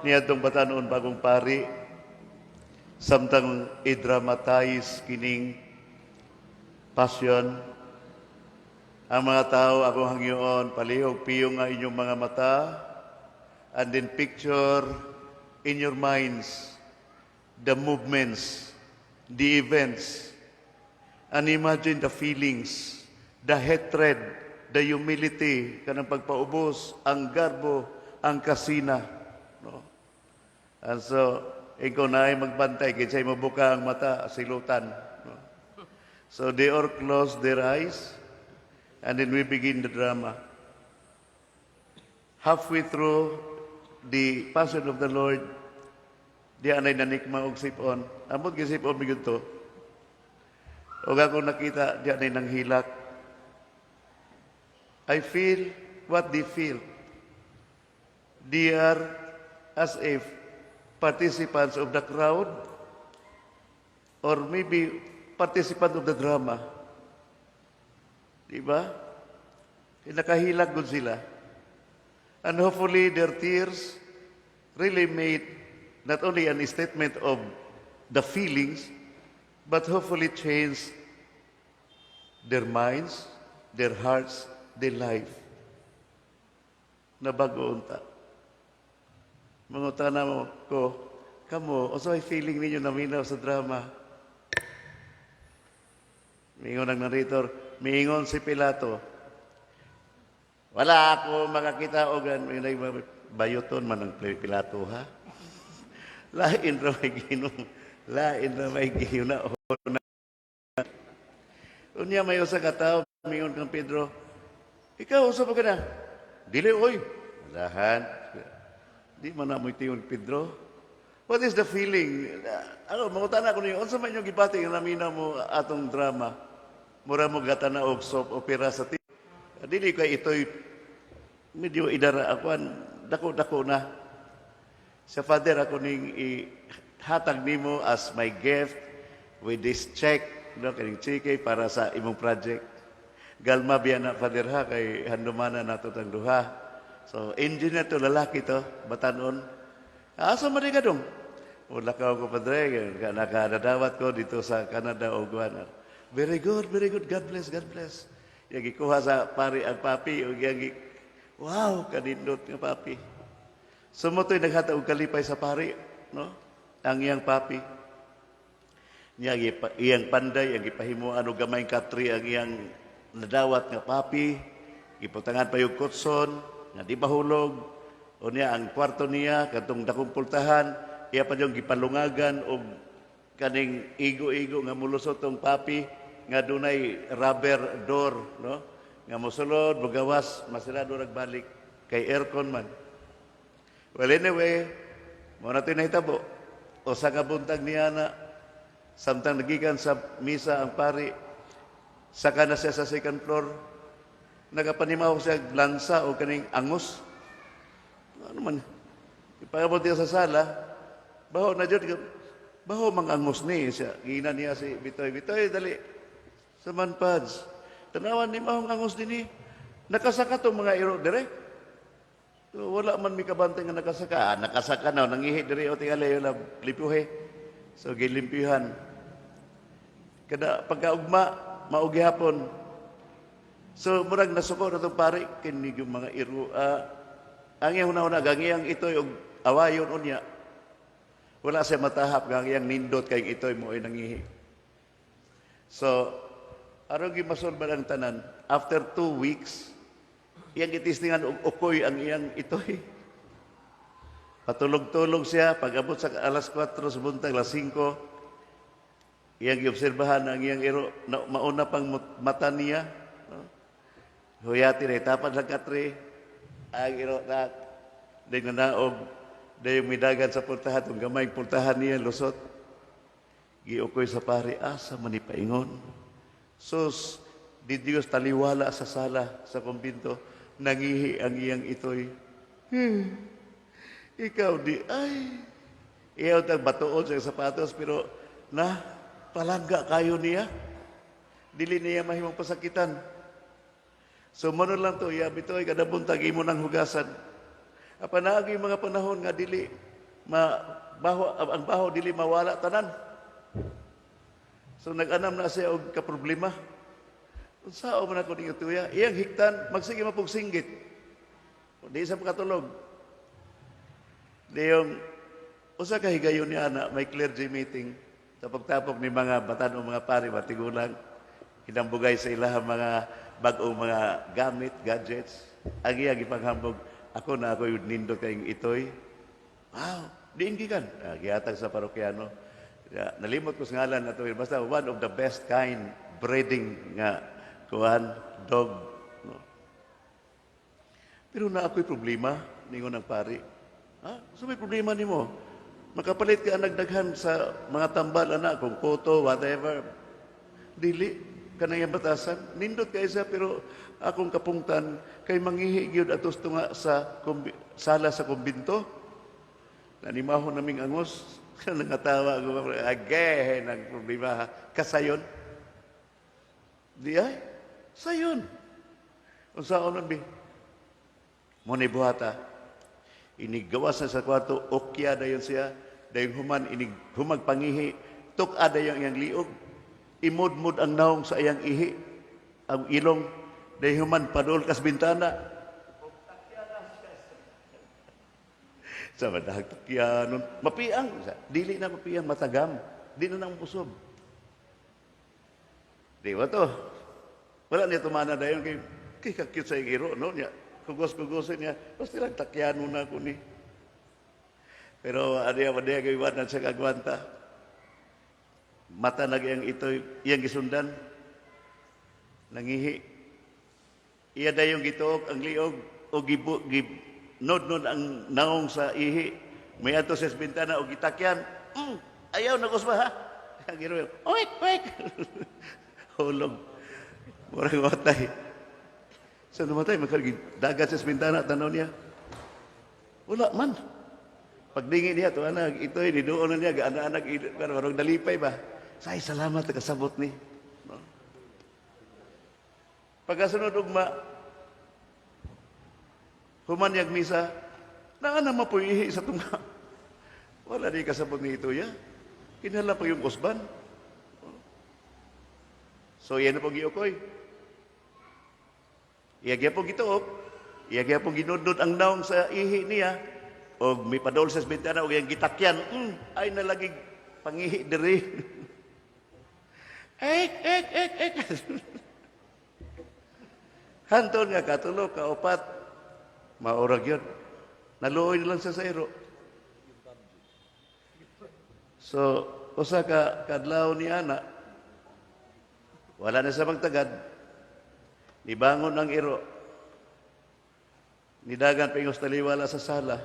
niya itong batanon bagong pari, samtang i-dramatize kining passion. Ang mga tao, akong hangyoon, palihog-piyong nga inyong mga mata, and then picture in your minds the movements, the events, and imagine the feelings, the hatred, the humility, kanang pagpaubos, ang garbo, ang kasina. No? And so, ikaw na ay magbantay, kaya mo buka ang mata, silutan. No? So they all close their eyes, and then we begin the drama. Halfway through the Passion of the Lord, di anay nanikma og sipon. Amot gisipon bigod to. Og ako nakita, di anay nang hilak. I feel what they feel. They are as if participants of the crowd or maybe participant of the drama. Diba? Nakahilag gud sila. And hopefully their tears really made not only an statement of the feelings, but hopefully changed their minds, their hearts, their life. Nabago unta. Mangutana mo ko, kamo, also ay feeling ninyo naminaw sa drama. Mingon ang narrator, mingon si Pilato. Wala ako makakita o bayoton man ang Pilato, ha? Lain na may ginong, lain na may ginong. Unya may usa ka tao, mingon kang Pedro, ikaw, usa pa ka na? Dili, oy. Lahan. Di man na mo itiyon, Pedro. What is the feeling? Ano, mangutana ko niyo, unsa man yung gipati yung namina mo atong drama? Mura mo gata na og soap opera sa TV. Dili kay ito'y medyo idara akuan, dako-dako na. Sa Father, ako ning ihatag nimo as my gift with this check, no, kaning cheque para sa imong project. Galma biya na, Father, ha, kay handumana nato tang duha. So, engineer to, lalaki to, batanon. Asa man ka dong? Wala ka ako, Padre, nakadadawat ko dito sa Canada o Guana. Very good, very good. God bless, God bless. Yung ikuha sa pari ang papi, wow, kanindot nga papi. Sumutoy naghataog kalipay sa pari, no? Ang iyang papi. Iyang panday, ang ipahimuan o gamay katri, ang iyang nadawat nga papi, iputangan pa yung kutson, nga di bahulog, o niya ang kwarto niya, katong dakong pultahan, iya pa yung gipalungagan o kaning igo-igo nga mulusot tong papi, nga dunay rubber door, no? Nga musulod, bugawas, masirado nagbalik, kay aircon man. Well, anyway, muna ito nahitabo. O sa kabuntag niya na, samtang nagikan sa misa ang pari, saka na siya sa second floor, nagapanimaw siya lansa o kaning angus. Ano man, ipagabot niya sa sala, baho na dyan, baho mang angus ni siya. Gina niya si Bitoy, Bitoy, dali, sa manpads. Tanawan ni mahong angus din eh. Nakasaka itong mga iro, direct. So, wala man may kabantay nga nakasaka. Nakasaka na, nangihi diri o tingala yun na lipuhe. So, gilimpihan. Kada pagkaugma, maugi hapon. So, murag nasuko na itong pari, kinig yung mga iro. Ang iyang una-una, gangiyang ito'y awayon unya. Wala siya matahap, gangiyang nindot kayong ito'y mo ay nangihi. So, araw gimasolba ang tanan, after 2 weeks, iyang itistingan ukoy ang iyang ito'y. Patulog-tulog siya, pag-abot sa alas 4, sa buntag, alas 5, iyang giobserbahan ang iyang iro, mauna pang mata niya. No? Huyati na, tapad lang katri, ang iro na, din na naog, dahil yung midagan sa pultahan, yung gamay pultahan niya, lusot. Giukoy sa pari, asa manipaingon. Sus, di Diyos taliwala sa sala, sa kumbinto, nangihi ang iyang ito'y. Ikaw di, ay, iyaw tang batuon sa sapatos, pero palangga kayo niya. Dili niya mahimong pasakitan. So, mano lang to, iya, bitoy, kada buntag imo ng hugasan. Apanaagi mga panahon nga dili, ang baho dili mawala tanan. So nag-anam na siya og kaproblema. Unsao man ako ning tuya, iyang hiktan magsige mapog singgit. Di sa makatulog. Di yung usa ka higayon ni ana may clergy meeting sa pagtapok ni mga batan o mga pari matigulang kinambugay sa ilahang mga bag-ong mga gamit, gadgets. Ang iya gipanghambog, ako na ako yung nindot kayong itoy. Wow, diinggigan. Gihatag sa parokyano. Nalimot ko sa ngalan na ito. Basta one of the best kind breeding nga kuhan, dog. No? Pero na ako'y problema, ningon ng pari. So may problema ni mo. Makapalit ka nagdaghan sa mga tambal, anak, kung koto, whatever. Dili, kanang batasan. Nindot ka isa, pero akong kapungtan, kay mangihi yun atos tunga sa sala sa kumbinto. Nanimahon naming angos. Nangatawa ako, agahe, ng problema. Kasayon. Di ay, sayon. Kung saan nabi, muna buhata, inigawas na sa kwarto, okya dayon siya, dayon human, humag pangihi, tuk-a dayon iyang liog, imod-mod ang naong sa iyang ihi, ang ilong, dayon human, padol kas bintana. Sa madahag takyanon, mapiang, dili na mapiang, matagam, di na nang pusob. Di ba to? Wala niya tumana dayon kay kakit sa iro, no? Niya, kugos-kugosin niya, basta lang takyano na ako ni. Pero ano yung madaya gawiwanan sa kagwanta. Mata na iyang ito, iyang gisundan. Nangihi. Iya dayong gituok, ang liog, o nod-nod ang naong sa ihi. May ato sa bintana, o gitakyan. Ayaw na kusma, ha? Ang giro, oik, oik. Hulog. Murang matay. Sa namatay, dagat sa bintana, tanaw niya. Wala man. Pagdingin niya, ito anak, ito ay nidoon na niya, anak-anak, marong dalipay ba? Say, salamat, kasabot ni. No? Pagkasunod ugma, humanyag misa, na mapuihi sa tunga. Wala di kasabot ni ito ya. Kinala pa yung usban. So, yan na po giukoy. Iyagya po gituok. Iyagya po ginudod ang naong sa ihi niya. O may padol sa bintana o yung gitakyan. Ay nalagig pangihi diri. Ek. Hanton nga katulog, kaupat. Maurag yun. Naluoy na lang sa sairo. So, usa ka kadlaw ni ana, wala na sa magtagad, nibangon ang iro, nidagan pa yung taliwala sa sala,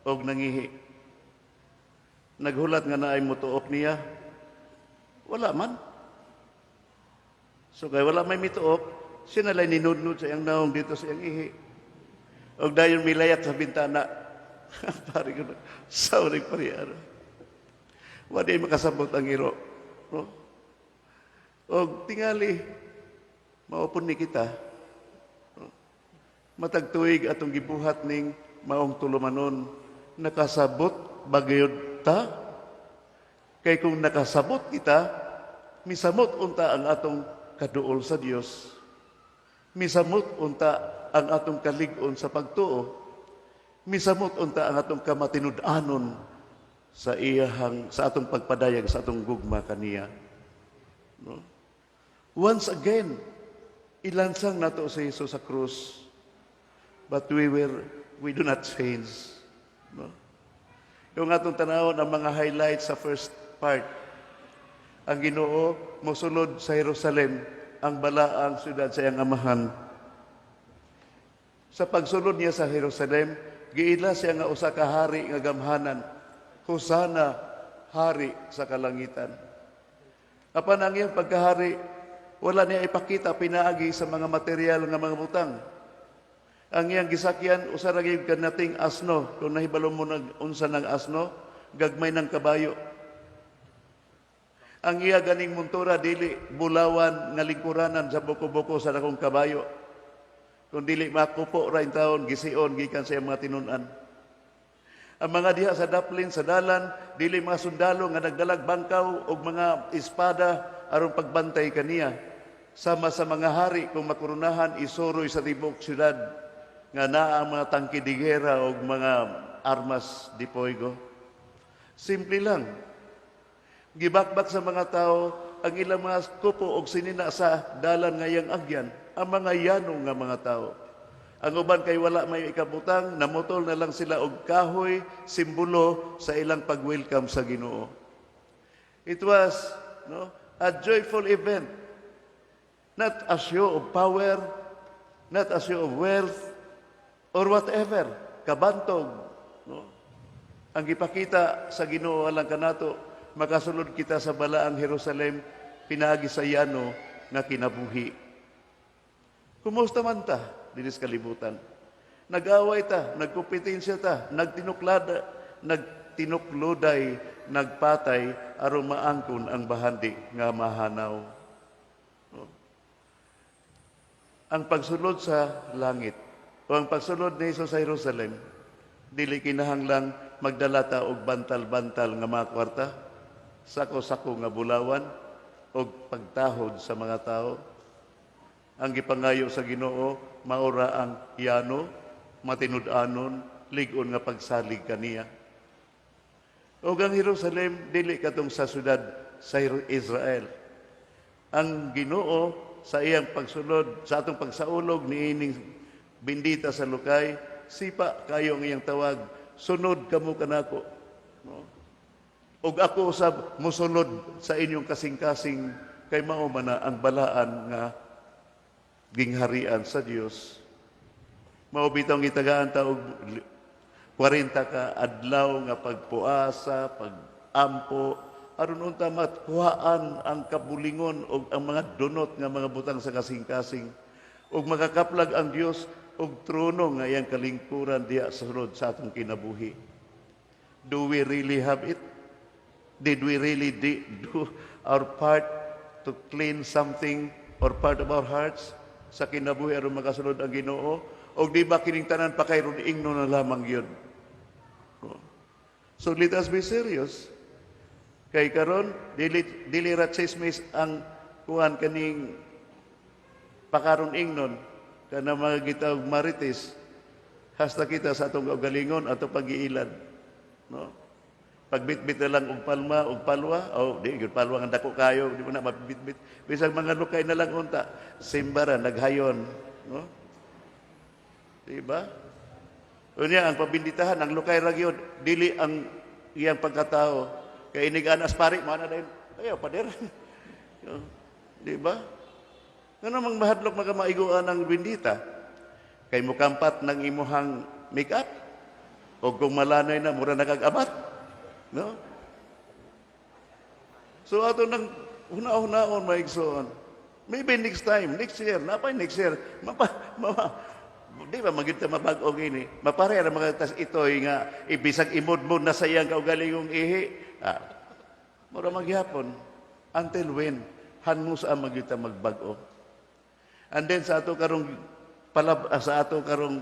og nangihi. Naghulat nga na ay mutuok niya, wala man. So, kaya wala may mituok, sinalay ninudnud sa iyang naong dito sa iyang ihi. Og dayon milayat sa bintana. Pari ko na, sauring pariyaro. Wala makasabot ang iro. No? Og tingali, maupon ni kita. No? Matagtuig atong gibuhat ning maong tulumanon, nakasabot bagayod ta. Kay kung nakasabot kita, misamot unta ang atong kaduol sa Dios. Misamot unta ang atong kalig-on sa pagtuo. Misamot unta ang atong kamatinud-anon sa atong pagpadayag sa atong gugma kaniya. No? Once again, ilansang nato si Jesus sa krus, but we do not change. No? Yung atong tanawon ang mga highlights sa first part, ang Ginoo mosulod sa Jerusalem, ang balaang syudad sa iyang amahan. Sa pagsulod niya sa Jerusalem, giila siya nga usa ka hari nga gamhanan. Hosana, hari sa kalangitan. Apan ang iyang pagkahari, wala niya ipakita pinaagi sa mga material nga mga butang. Ang iyang gisakyan, usa ra gyud kanating asno, kung nahibalo mo unsa ng asno, gagmay ng kabayo. Ang iya ganing muntura dili bulawan nga lingkuranan sa buko-buko sa dakong kabayo. Kung dili makupo ra in taon gisiun gikan sa iyang mga tinunan. Ang mga diha sa daplin sa dalan dili mga sundalo nga nagdalag bangkaw og mga espada aron pagbantay kaniya. Sama sa mga hari kung makurunahan isuroy sa tibok syudad nga naa ang mga tangke de gera og mga armas di fuego. Simple lang. Gibakbak sa mga tao ang ilang mga kupo og sinina sa dalan ngayang agyan, ang mga yanong nga mga tao. Ang uban kay wala may ikabutang, namutol na lang sila og kahoy, simbolo sa ilang pag-welcome sa Ginoo. It was a joyful event, not a show of power, not a show of wealth, or whatever, kabantog. Ang ipakita sa Ginoo alang kanato, makasulod kita sa balaang Jerusalem, pinaagi sa yano nga kinabuhi. Kumusta man ta? Dinis kalibutan. Nag-away ta, nagkumpetensya ta, nagtinukloday, nagpatay, aron maangkon ang bahandi nga mahanaw. Ang pagsulod sa langit, o ang pagsulod ni Jesus sa Jerusalem, dili kinahanglang magdala ta og bantal-bantal nga mga kwarta, sako-sako nga bulawan, og pagtahod sa mga tao. Ang gipangayo sa Ginoo maura ang yano, matinud-anon, lig-on nga pagsalig kaniya. O ang Jerusalem, dili katong sa syudad sa Israel. Ang Ginoo sa iyang pagsulod, sa atong pagsaulog ni ining bindita sa lukay, sipa kayo ang iyang tawag, sunod kamo kanako. Og ako usab musunod sa inyong kasing-kasing kay mao man na ang balaan nga gingharian sa Dios. Mao bitong gitagaan ta og 40 ka adlaw nga pagpuasa, pagampo, aron unta matkuhaan ang kabulingon og ang mga donot nga mga butang sa kasing-kasing og makakaplag ang Dios og trono nga iyang kalingkuran diha sa sunod sa atong kinabuhi. Do we really have it? Did we really do our part to clean something or part of our hearts sa kinabuhi aron makasunod ang Ginoo? O di ba kining tanan pa kay ingno na lamang yun? So let us be serious. Kay karon dili ra chismis ang kuan kaning pakaron ingnon kana mga gitawag marites hasta kita sa atong kaugalingon ato pag-iilad. Pagbitbit na lang og palma og palwa, di gyud palwa nga dako kayo, di mo na mabitbit. Bisag mga lukay na lang unta, simbara naghayon, Di ba? Unya ang pabinditahan ang lukay ra gyud, dili ang iyang pagkatao. Kay inigaan aspari mo na dayon. Ayo pader. Di ba? Nga namang mahadlok maigуan ang bindita. Kay mukampat ng imuhang make-up. O kung malanay na, mura nakag-abat. No? So ato nang una-unaon maigsoon. Maybe next time, next year, napay next year, di ba magita mabag-og ini? Mapare ra mga tas itoy nga ibisag imod-mod na sa iyang kaugalingong ihi. Mura maghapon until when hanus ang magita magbag-o. And then sa ato karong sa ato karong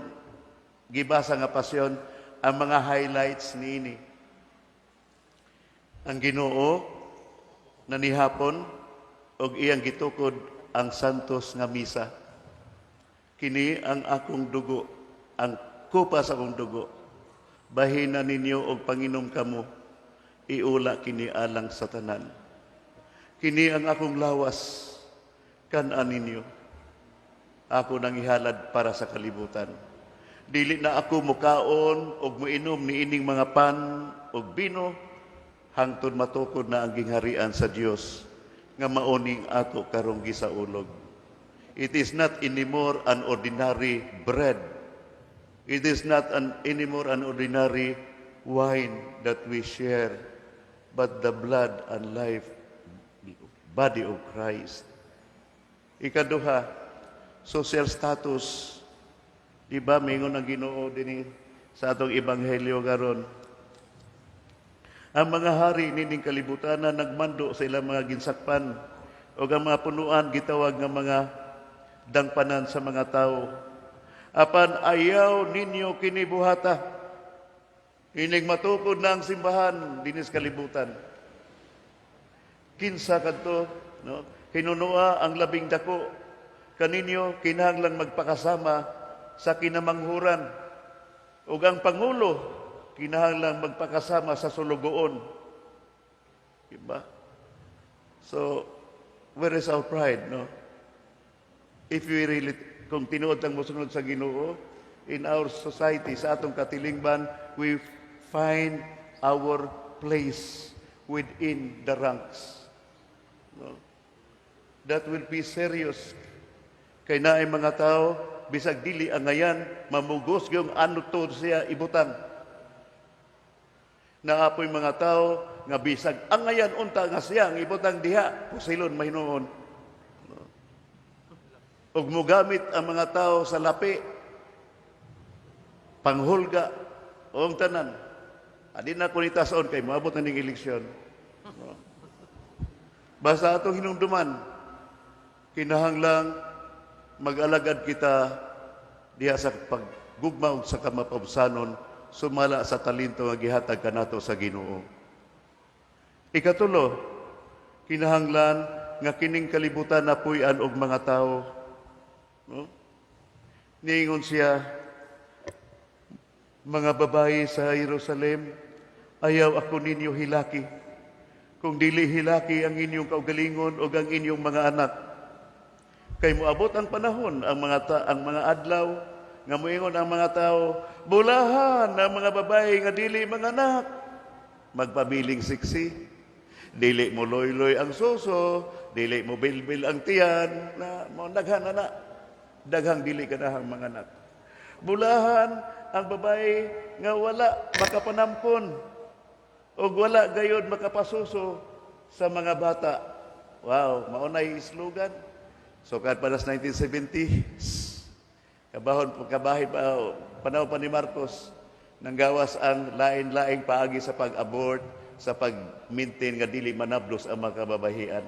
gibasa nga pasyon ang mga highlights niini. Ang Ginoo nanihapon og iyang gitukod ang santos nga misa. Kini ang akong dugo, ang kupa sa akong dugo. Bahina ninyo og panginom kamo, iula kini alang sa tanan. Kini ang akong lawas, kan-an ninyo. Ako nang ihalad para sa kalibutan. Dili na ako mukaon og muinom ni ining mga pan og bino, hangtod matukod na ang gingharian sa Dios nga maoning ato karong gisaulog. It is not anymore an ordinary bread. It is not anymore an ordinary wine that we share, but the blood and life body of Christ. Ikaduha, social status. Di ba mingon ang Ginoo dinhi sa atong ebanghelyo karon? Ang mga hari nining kalibutan na nagmando sa ilang mga ginsakpan o ang mga punuan gitawag nga mga dangpanan sa mga tao. Apan ayaw ninyo kini buhata. Inig matukod ng simbahan dinis kalibutan. Kinsa kadto, no? Hinunua ang labing dako. Kaninyo kinahanglang magpakasama sa kinamanghuran. Ug ang pangulo kinahanglang magpakasama sa sulugoon. Diba? So, where is our pride, no? If we really, kung tinuod ang musunod sa Ginoo, in our society, sa atong katilingban, we find our place within the ranks. No? That will be serious. Kay naay mga tao, bisag dili ang ngayan, mamugos yung ano to siya ibutang. Naapoy mga tao, nga bisag ang ngayan unta nga siya, ang ibutang diha, pusilon mahinuon. Ug mogamit ang mga tao sa lapi, panghulga, o ang tanan. Adi na ko nitason kay maabot na ning eleksyon. No? Basta atong hinumduman, kinahanglang mag-alagad kita diha sa paggugmaw sa kamapabsanon, sumala sa talento nga gihatag kanato sa Ginoo. Ikatulo, kinahanglan nga kining kalibutan na puy-an og mga tao. No? Niingon siya, mga babae sa Jerusalem, ayaw ako ninyo hilaki. Kung dili hilaki ang inyong kaugalingon o ang inyong mga anak. Kay moabot ang panahon, ang mga adlaw, nga moingon ang mga tao, bulahan ang mga babae nga dili mga anak. Magpabiling siksi, dili mo loy-loy ang suso, dili mo bilbil ang tiyan, na mo daghan na. Daghang dili kanahang mga anak. Bulahan ang babae nga wala makapanampon o wala gayod makapasuso sa mga bata. Wow, maunay slogan. So kad panas 1970s, panahon pa ni Marcos, nanggawas ang lain-laing paagi sa pag-abort, sa pag-maintain nga dili manablos ang mga kababahian.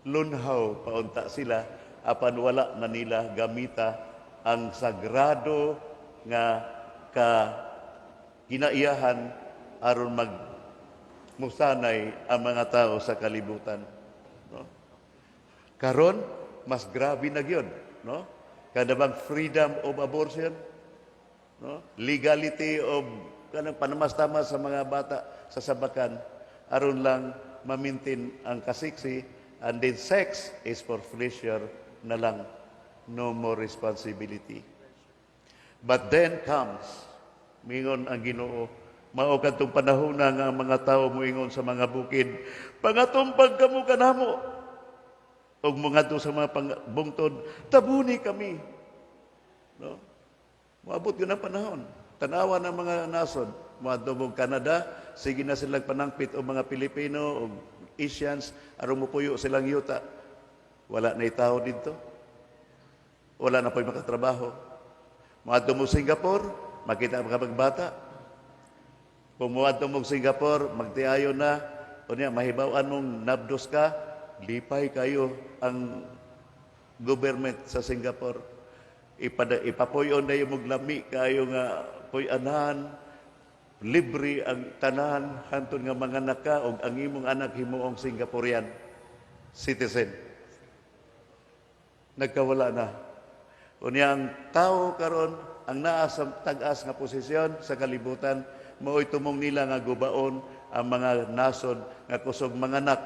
Lunhaw paunta sila, apan wala na nila gamita ang sagrado nga kinaiyahan aron musanay ang mga tao sa kalibutan. No? Karon, mas grabe na gyud, no? Kada bang freedom of abortion, no? Legality of kanang panamastamas sa mga bata sa sabakan aron lang ma-maintain ang kasiksi, and then sex is for pleasure na lang, no more responsibility. But then comes, mingon ang Ginoo, mao kadtong panahon na nga ang mga tao moingon sa mga bukid, pangatumpag kamo kanamo. Og mga sa mga bungtod, tabuni kami. No? Moabot yun ang panahon. Tanawa ng mga nasod, mga dumog Canada, sige na silang panangpit o mga Pilipino o Asians, aron mupuyo silang yuta. Wala na tao dito. Wala na po'y makatrabaho. Mga dumog Singapore, makita ang mga magbata. Kung mga dumog Singapore, magtiayo na, o niya, mahibawan mong nabdos ka, lipay kayo ang government sa Singapore. Ipapuyon na yung maglami kayo nga puyanan, libre ang tanan, hantun nga mga anak ka, o ang imong anak himuong Singaporean citizen. Nagkawala na. Unya ang tao karon ang naa sa tag-as nga posisyon sa kalibutan, mao'y tumong nila nga gubaon ang mga nasod nga kusog mga anak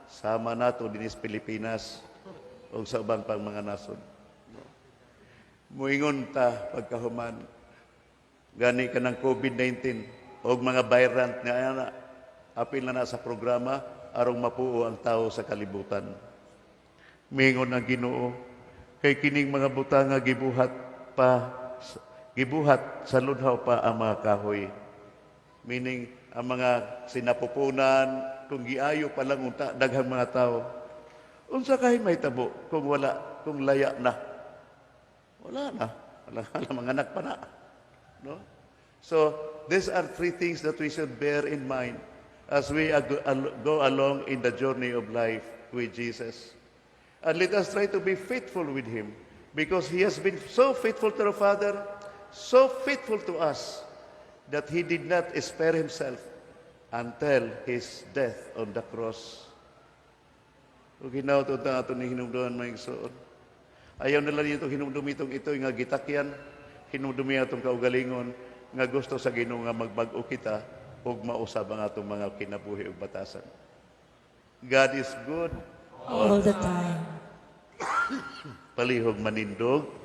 sama nato dinis Pilipinas o sa ubang pang mga nasod. Muingon ta pagkahuman gani ka ng COVID-19 o mga virant nga apil na sa programa arong mapuo ang tao sa kalibutan. Mingon ang Ginoo kay kining mga butang nga gibuhat sa lunhaw pa ang mga kahoy. Meaning ang mga sinapupunan kung giayo pa lang unta daghang mga tao. Unsa kay may tabo kung laya na? Wala na. Wala mga anak pa na. No? So, these are three things that we should bear in mind as we go along in the journey of life with Jesus. And let us try to be faithful with Him because He has been so faithful to the Father, so faithful to us, that he did not spare himself until his death on the cross. O ginauto ta ato ni hinumduman mga igsoon. Ayaw nila nito hinumdumi itong ito nga gitakyan, hinumdumi atong kaugalingon nga gusto sa Ginoo nga magbag-o kita ug mausab ang atong mga kinabuhi ug batasan. God is good. All the time. Palihog manindog.